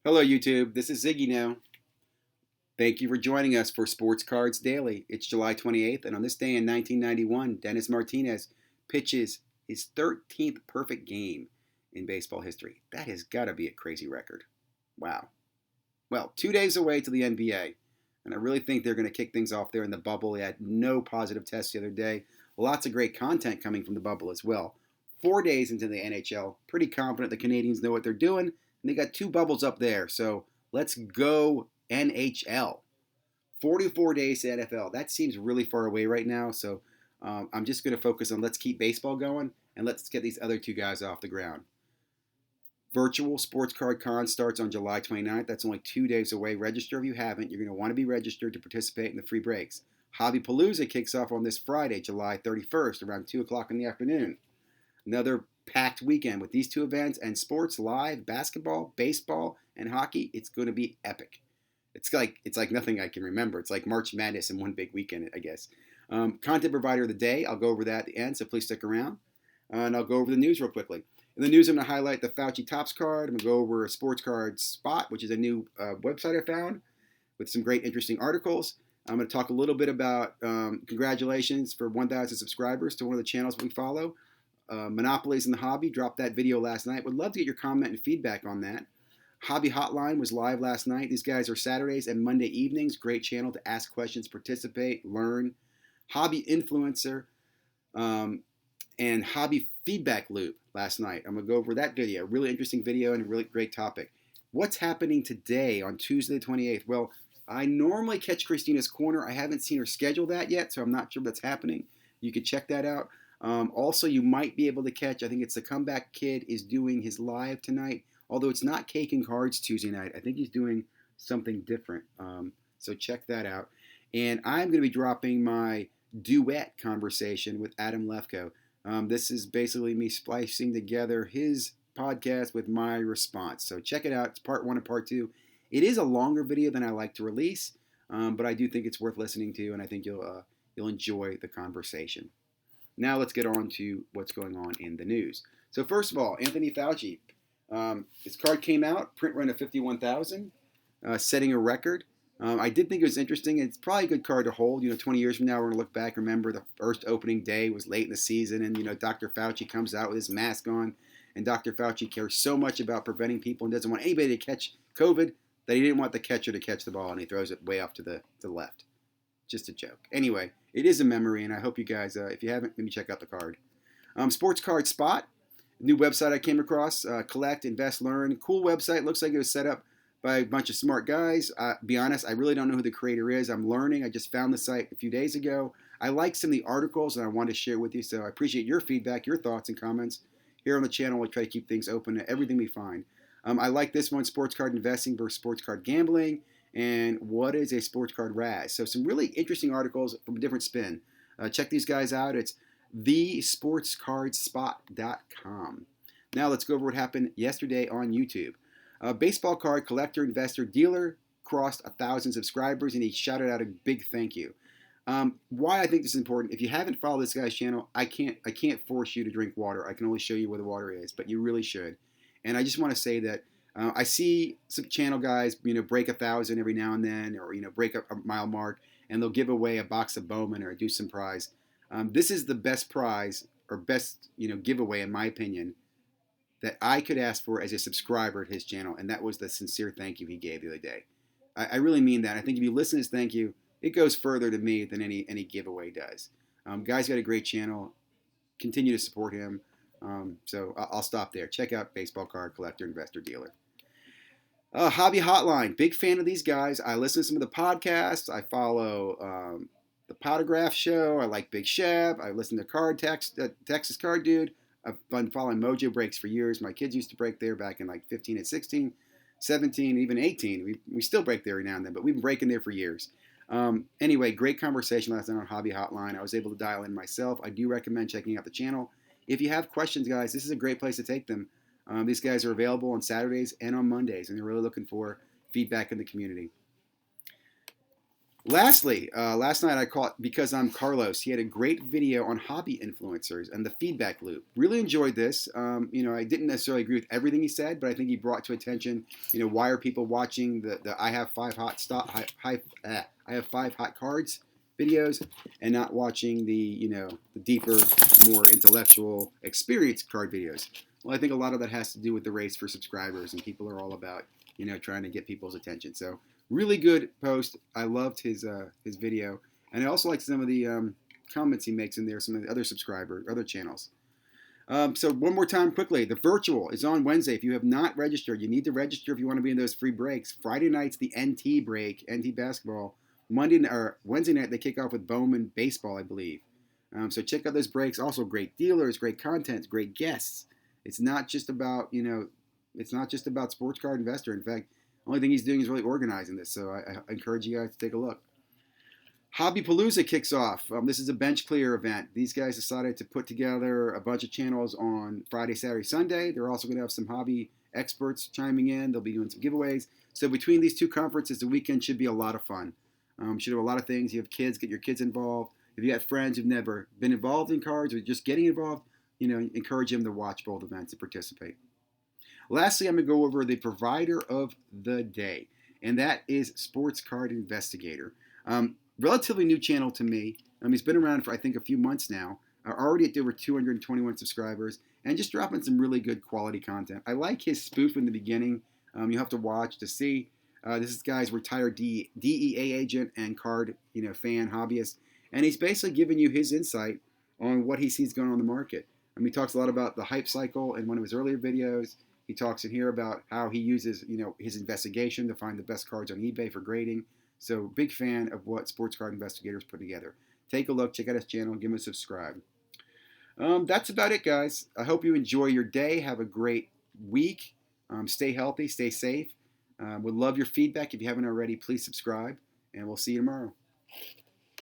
Hello, YouTube. This is Ziggy now. Thank you for joining us for Sports Cards Daily. It's July 28th, and on this day in 1991, Dennis Martinez pitches his 13th perfect game in baseball history. That has got to be a crazy record. Wow. Well, 2 days away to the NBA, and I really think they're going to kick things off there in the bubble. They had no positive tests the other day. Lots of great content coming from the bubble as well. 4 days into the NHL, pretty confident the Canadians know what they're doing, and they got two bubbles up there. So let's go NHL. 44 days to NFL. That seems really far away right now. So I'm just going to focus on let's keep baseball going and let's get these other two guys off the ground. Virtual Sports Card Con starts on July 29th. That's only 2 days away. Register if you haven't. You're going to want to be registered to participate in the free breaks. Hobbypalooza kicks off on this Friday, July 31st, around 2 o'clock in the afternoon. Another packed weekend with these two events and sports live, basketball, baseball, and hockey. It's going to be epic. It's like nothing I can remember. It's like March Madness in one big weekend, I guess. Content provider of the day. I'll go over that at the end, so please stick around. And I'll go over the news real quickly. In the news, I'm going to highlight the Fauci Topps card. I'm going to go over a sports card spot, which is a new website I found with some great, interesting articles. I'm going to talk a little bit about congratulations for 1,000 subscribers to one of the channels we follow. Monopolies in the Hobby dropped that video last night. Would love to get your comment and feedback on that. Hobby Hotline was live last night. These guys are Saturdays and Monday evenings. Great channel to ask questions, participate, learn. Hobby Influencer and Hobby Feedback Loop last night. I'm going to go over that video. Really interesting video and a really great topic. What's happening today on Tuesday the 28th? Well, I normally catch Christina's Corner. I haven't seen her schedule that yet, so I'm not sure what's happening. You could check that out. Also, you might be able to catch, I think it's the Comeback Kid is doing his live tonight. Although it's not Cake and Cards Tuesday night. I think he's doing something different. So check that out. And I'm going to be dropping my duet conversation with Adam Lefko. This is basically me splicing together his podcast with my response. So check it out. It's part one and part two. It is a longer video than I like to release, but I do think it's worth listening to, and I think you'll enjoy the conversation. Now let's get on to what's going on in the news. So first of all, Anthony Fauci. His card came out, print run of 51,000, setting a record. I did think it was interesting. It's probably a good card to hold. 20 years from now, we're going to look back, remember the first opening day was late in the season, and, Dr. Fauci comes out with his mask on, and Dr. Fauci cares so much about preventing people and doesn't want anybody to catch COVID that he didn't want the catcher to catch the ball, and he throws it way off to the left. Just a joke. Anyway, it is a memory, and I hope you guys, if you haven't, maybe check out the card. Sports Card Spot. New website I came across, Collect, Invest, Learn. Cool website. Looks like it was set up by a bunch of smart guys. Be honest, I really don't know who the creator is. I'm learning. I just found the site a few days ago. I like some of the articles, and I want to share with you. So I appreciate your feedback, your thoughts, and comments. Here on the channel, we try to keep things open to everything we find. I like this one, sports card investing versus sports card gambling, and what is a sports card RAS. So some really interesting articles from a different spin. Check these guys out. It's thesportscardspot.com. Now let's go over what happened yesterday on YouTube. Baseball card collector, investor, dealer crossed 1,000 subscribers, and he shouted out a big thank you. Why I think this is important: if you haven't followed this guy's channel, I can't force you to drink water. I can only show you where the water is, but you really should. And I just want to say that I see some channel guys, break 1,000 every now and then, or break a mile mark, and they'll give away a box of Bowman or do some prize. This is the best prize or best giveaway, in my opinion, that I could ask for as a subscriber to his channel, and that was the sincere thank you he gave the other day. I really mean that. I think if you listen to his thank you, it goes further to me than any giveaway does. Guy's got a great channel. Continue to support him. So I'll stop there. Check out Baseball Card Collector, Investor, Dealer. Hobby Hotline. Big fan of these guys. I listen to some of the podcasts. I follow the Potograph Show. I like Big Shab. I listen to Texas Card Dude. I've been following Mojo Breaks for years. My kids used to break there back in like 15 and 16, 17, even 18. We still break there every now and then, but we've been breaking there for years. Anyway, great conversation last night on Hobby Hotline. I was able to dial in myself. I do recommend checking out the channel. If you have questions, guys, this is a great place to take them. These guys are available on Saturdays and on Mondays, and they're really looking for feedback in the community. Lastly, last night I caught Because I'm Carlos. He had a great video on hobby influencers and the feedback loop. Really enjoyed this. I didn't necessarily agree with everything he said, but I think he brought to attention, why are people watching the I have five hot I have five hot cards videos and not watching the deeper, more intellectual, experienced card videos. Well, I think a lot of that has to do with the race for subscribers, and people are all about trying to get people's attention. So really good post. I loved his video, and I also like some of the comments he makes in there. Some of the other channels. So one more time, quickly, the virtual is on Wednesday. If you have not registered, you need to register if you want to be in those free breaks. Friday night's the NT break, NT basketball. Wednesday night they kick off with Bowman baseball, I believe. So check out those breaks. Also, great dealers, great content, great guests. It's not just about it's not just about Sports Card Investor. In fact, the only thing he's doing is really organizing this. So I encourage you guys to take a look. Hobbypalooza kicks off. This is a bench clear event. These guys decided to put together a bunch of channels on Friday, Saturday, Sunday. They're also going to have some hobby experts chiming in. They'll be doing some giveaways. So between these two conferences, the weekend should be a lot of fun. Should have a lot of things. You have kids, get your kids involved. If you got friends who've never been involved in cards or just getting involved, encourage them to watch both events and participate. Lastly, I'm going to go over the provider of the day, and that is Sports Card Investigator. Relatively new channel to me. He's been around for, I think, a few months now. Already at over 221 subscribers, and just dropping some really good quality content. I like his spoof in the beginning. You'll have to watch to see. This is guy's retired DEA agent and card fan hobbyist, and he's basically giving you his insight on what he sees going on in the market. He talks a lot about the hype cycle in one of his earlier videos. He talks in here about how he uses his investigation to find the best cards on eBay for grading. So big fan of what Sports Card Investigators put together. Take a look, check out his channel, give him a subscribe. That's about it, guys. I hope you enjoy your day. Have a great week. Stay healthy, stay safe. Would love your feedback. If you haven't already, please subscribe, and we'll see you tomorrow.